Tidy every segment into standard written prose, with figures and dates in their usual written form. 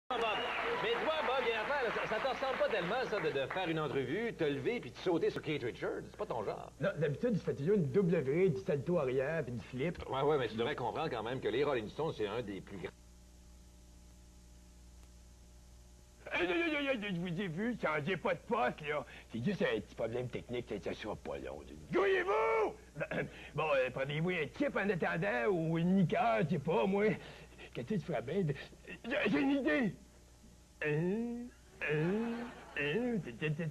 Bob. Mais toi, Bob, il y a une affaire, là, ça te ressemble pas tellement, ça, de faire une entrevue, te lever puis de sauter sur Keith Richards. C'est pas ton genre. Non, d'habitude, il se fait toujours une double vrille, du salto arrière puis du flip. Ouais, mais tu devrais comprendre quand même que les Rolling Stones, c'est un des plus grands. Je vous ai vu, changez pas de poste, là. C'est juste un petit problème technique, ça sera pas long. Gouillez-vous! Bon, prenez-vous un chip en attendant ou une liqueur, je sais pas, moi. Qu'est-ce que tu ferais bien? J'ai une idée! C'est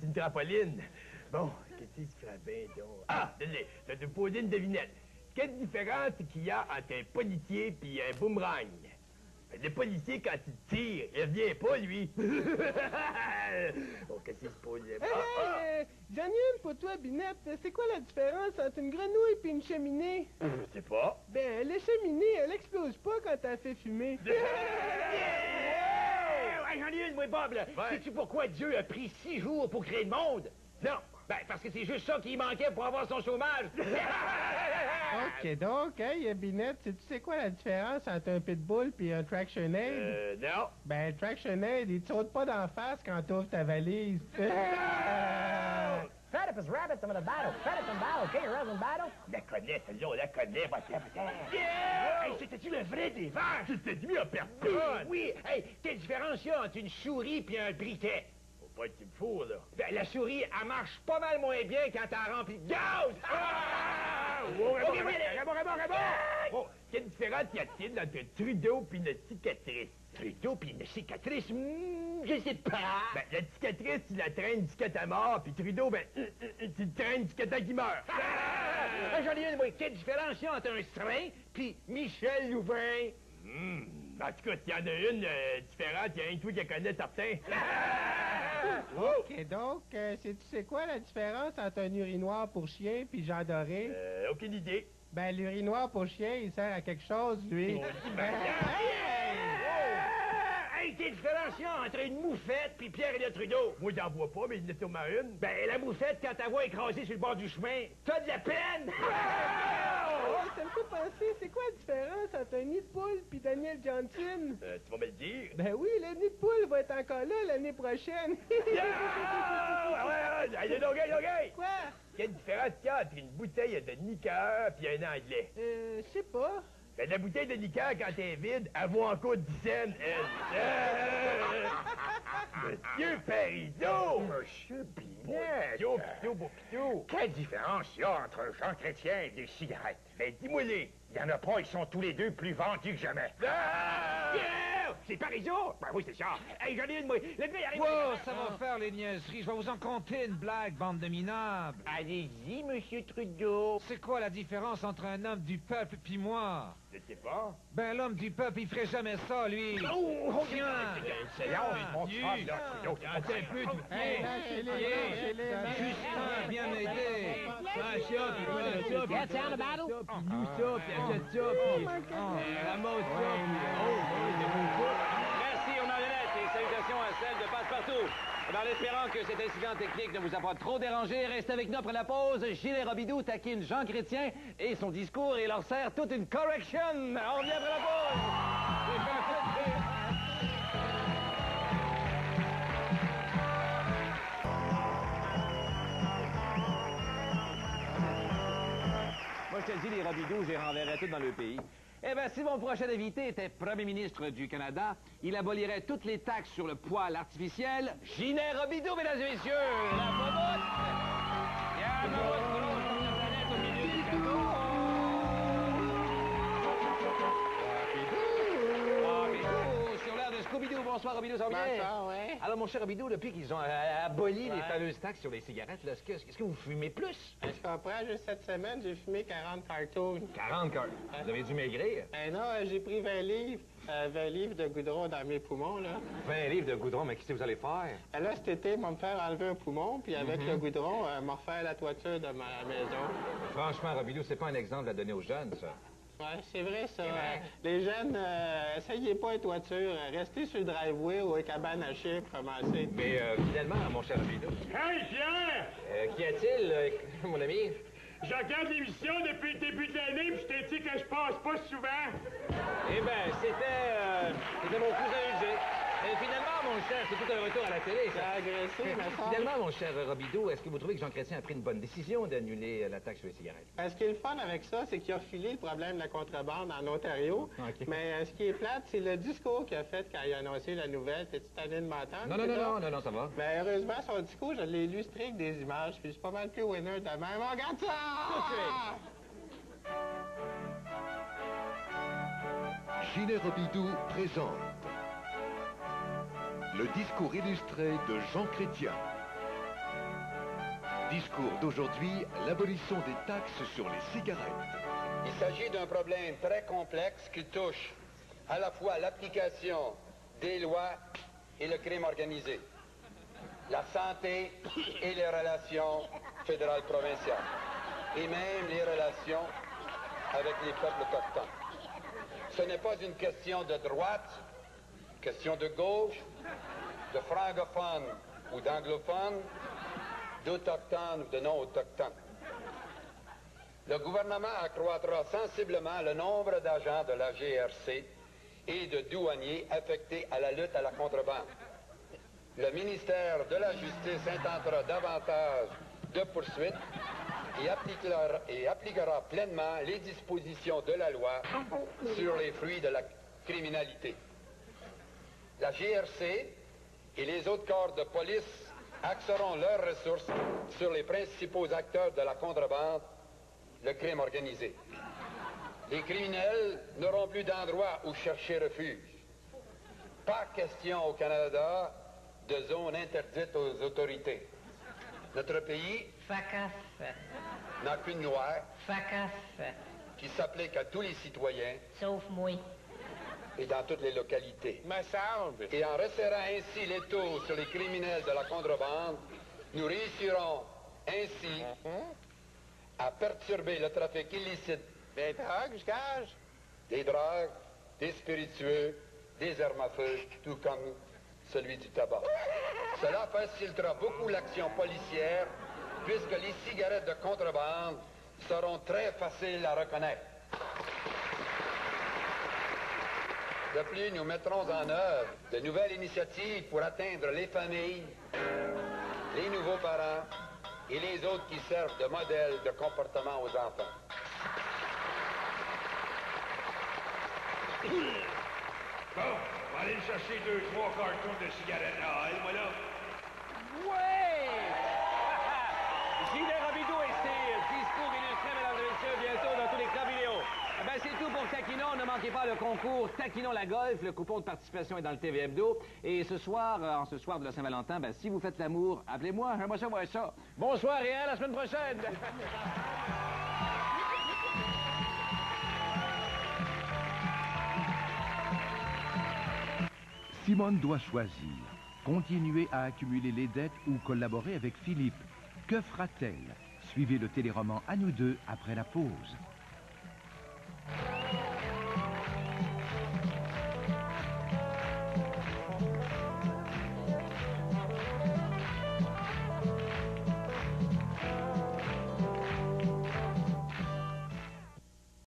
une trampoline. Bon, qu'est-ce que tu ferais bien, donc? Ah, désolé, je vais te poser une devinette. Quelle différence qu'il y a entre un policier et un boomerang? Le policier, quand il tire, il revient pas, lui. Oh, qu'est-ce qu'il se pose? J'en ai une pour toi, Binette. C'est quoi la différence entre une grenouille et une cheminée? Je sais pas. Ben, la cheminée, elle explose pas quand elle fait fumer. Hey, j'en ai une, moi, Bob, là. Ouais. Sais-tu pourquoi Dieu a pris 6 jours pour créer le monde? Non. Ben, parce que c'est juste ça qu'il manquait pour avoir son chômage. OK, donc, hey, Binette, tu sais quoi la différence entre un pitbull et un traction aid? Non. Ben, le traction aid, il te saute pas d'en face quand t'ouvres ta valise. Platypus rabbits in the battle. Platypus in battle. King Rabbit in battle. La connais, celle-là, on la connais. Yeah! Hey, c'était-tu le vrai des vaches? C'était lui à personne. Oui! Hey, quelle différence il y a entre une souris et un briquet? Faut pas que tu me fous, là. Ben, la souris, elle marche pas mal moins bien quand t'as rempli de gaz! Oh, Ok, Raymond! Oh, quelle différence y a-t-il entre un Trudeau et une cicatrice? Plutôt pis une cicatrice, je sais pas. Ben, la cicatrice, tu la traînes jusqu'à ta mort, puis Trudeau, ben, tu le traînes jusqu'à temps qu'il meurt. J'en ai une, moi. Quelle différence il y a entre un serin puis Michel Louvain? En tout cas, s'il y en a une différente, il y a un truc qu'elle connaît certain. OK, donc, sais-tu quoi la différence entre un urinoir pour chien puis Jean Doré? Aucune idée. Ben, l'urinoir pour chien, il sert à quelque chose, lui. Hey, quelle différence il y a entre une moufette puis Pierre-Éliott Trudeau? Moi, j'en vois pas, mais il y en a sûrement une. Ben, la moufette, quand ta voix écrasée sur le bord du chemin, t'as de la peine! Oh, ça me fait penser, c'est quoi la différence entre un nid de poule puis Daniel Johnson? Tu vas me le dire. Ben oui, le nid de poule va être encore là l'année prochaine. Allez, OK. Quoi? Quelle différence il y a entre une bouteille de liqueur et un anglais? Je sais pas. Ben, la bouteille de liqueur, quand elle est vide, elle vaut encore 10 cents, elle. Monsieur Parizeau! Monsieur Binet! Pitou. Quelle différence il y a entre Jean Chrétien et des cigarettes? Ben, dis-moi-les. Il y en a pas, ils sont tous les deux plus vendus que jamais. Yeah! C'est Parizeau? Ben oui, c'est ça. Hey, j'en ai une, moi. Le gars, il arrive... Oh, ça va faire les niaiseries. Je vais vous en conter une blague, bande de minables. Allez-y, monsieur Trudeau. C'est quoi la différence entre un homme du peuple puis moi? Je sais pas. Ben, l'homme du peuple, il ferait jamais ça, lui. Tiens! C'est là, on se montre là, Trudeau. Attends un peu, Justin, viens m'aider. Get down the battle. Merci aux marionnettes et salutations à celles de Passe-Partout. En espérant que cet incident technique ne vous a pas trop dérangé, restez avec nous après la pause. Gilles Robidoux taquine Jean Chrétien et son discours et leur sert toute une correction. On revient après la pause. Moi, je te dis, les Robidoux, j'y renverrai tout dans le pays. Eh bien, si mon prochain invité était premier ministre du Canada, il abolirait toutes les taxes sur le poil artificiel. Ginet Robidoux, mesdames et messieurs! La bobotte! Il y a la bobotte grosse sur la planète au milieu du gâteau. Robidoux! Sur l'air de Scooby-Doo. Bonsoir, Robidoux, ça va bien? Bonsoir, ouais. Alors, mon cher Robidoux, depuis qu'ils ont aboli les fameuses taxes sur les cigarettes, là, est-ce que vous fumez plus? Je comprends, juste cette semaine, j'ai fumé 40 cartons. 40 cartes. Vous avez dû maigrir. Non, j'ai pris 20 livres. 20 livres de goudron dans mes poumons, là. 20 livres de goudron, mais qu'est-ce que vous allez faire? Là, cet été, ils vont me faire enlever un poumon, puis avec le goudron, me refaire la toiture de ma maison. Franchement, Robidoux, c'est pas un exemple à donner aux jeunes, ça. Ouais, c'est vrai, ça. Les jeunes, essayez pas les toitures. Restez sur le driveway ou les cabanes à chiens pour commencer. Mais finalement, mon cher Robidoux, Hey, Pierre! qu'y a-t-il, mon ami? Je regarde l'émission depuis le début de l'année, puis je t'ai dit que je passe pas souvent. Eh bien, c'était mon cousin Eugène. c'est tout un retour à la télé, J'ai ça. agressé, mais ça... Finalement, mon cher Robidoux, est-ce que vous trouvez que Jean Chrétien a pris une bonne décision d'annuler la taxe sur les cigarettes? Ce qui est le fun avec ça, c'est qu'il a filé le problème de la contrebande en Ontario. OK. Mais ce qui est plate, c'est le discours qu'il a fait quand il a annoncé la nouvelle. T'es-tu tanné de m'entendre? Non, ça va. Mais heureusement, son discours, je l'ai illustré avec des images, puis c'est pas mal plus winner de même. Oh, regarde ça! Ginette Robidoux présente le discours illustré de Jean Chrétien. Discours d'aujourd'hui, l'abolition des taxes sur les cigarettes. Il s'agit d'un problème très complexe qui touche à la fois l'application des lois et le crime organisé, la santé et les relations fédérales-provinciales, et même les relations avec les peuples autochtones. Ce n'est pas une question de droite, question de gauche, de francophones ou d'anglophones, d'autochtones ou de non-autochtones. Le gouvernement accroîtra sensiblement le nombre d'agents de la GRC et de douaniers affectés à la lutte à la contrebande. Le ministère de la Justice intentera davantage de poursuites et appliquera pleinement les dispositions de la loi sur les fruits de la criminalité. La GRC et les autres corps de police axeront leurs ressources sur les principaux acteurs de la contrebande, le crime organisé. Les criminels n'auront plus d'endroit où chercher refuge. Pas question au Canada de zone interdite aux autorités. Notre pays n'a qu'une loi qui s'applique à tous les citoyens. Sauf moi. Et dans toutes les localités. Me semble. Et en resserrant ainsi les taux sur les criminels de la contrebande, nous réussirons ainsi à perturber le trafic illicite Des drogues, je gage. des drogues, des spiritueux, des armes à feu, tout comme celui du tabac. Cela facilitera beaucoup l'action policière, puisque les cigarettes de contrebande seront très faciles à reconnaître. De plus, nous mettrons en œuvre de nouvelles initiatives pour atteindre les familles, les nouveaux parents et les autres qui servent de modèle de comportement aux enfants. Bon, on va aller chercher 2-3 cartons de cigarettes. Ah, et voilà. Ouais! Ginette Robidoux et ses discours illustrés, mesdames et messieurs, bientôt dans tous les clubs vidéo. Eh ben, c'est tout pour Taquinon. Ne manquez pas le concours Taquinon la Golf. Le coupon de participation est dans le TV Hebdo. Et ce soir, en ce soir de la Saint-Valentin, ben, si vous faites l'amour, appelez-moi. J'aimerais ça voir ça. Bonsoir et à la semaine prochaine. Simone doit choisir. Continuer à accumuler les dettes ou collaborer avec Philippe. Que fera-t-elle? Suivez le téléroman À nous deux après la pause.